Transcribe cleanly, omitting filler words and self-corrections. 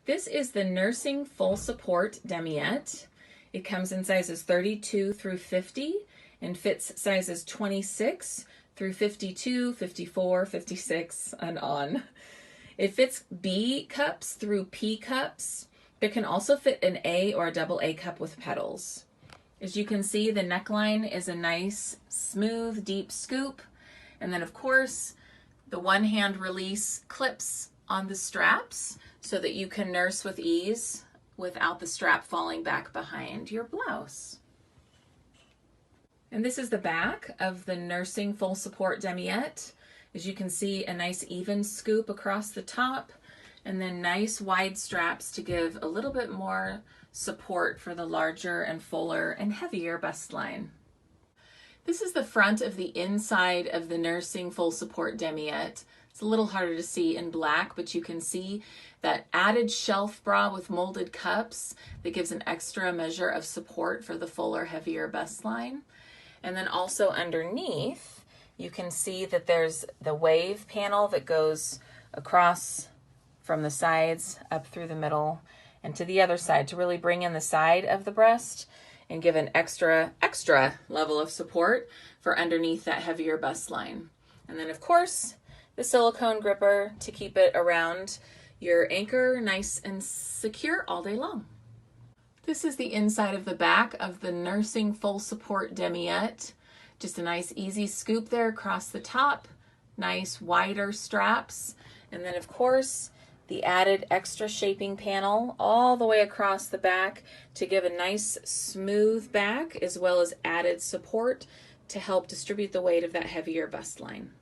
This is the Nursing Full Support Demiette. It comes in sizes 32 through 50 and fits sizes 26 through 52, 54, 56, and on. It fits B cups through P cups. It can also fit an A or a double A cup with petals. As you can see, the neckline is a nice, smooth, deep scoop. And then, of course, the one-hand release clips on the straps so that you can nurse with ease without the strap falling back behind your blouse. And this is the back of the Nursing Full Support Demiette. As you can see, a nice even scoop across the top, and then nice wide straps to give a little bit more support for the larger and fuller and heavier bust line. This is the front of the inside of the Nursing Full Support Demiette. It's a little harder to see in black, but you can see that added shelf bra with molded cups that gives an extra measure of support for the fuller, heavier bust line. And then also underneath, you can see that there's the wave panel that goes across from the sides up through the middle and to the other side to really bring in the side of the breast and give an extra level of support for underneath that heavier bust line. And then, of course, the silicone gripper to keep it around your anchor nice and secure all day long. This is the inside of the back of the Nursing Full Support Demiette. Just a nice easy scoop there across the top, nice wider straps, and then of course the added extra shaping panel all the way across the back to give a nice smooth back as well as added support to help distribute the weight of that heavier bust line.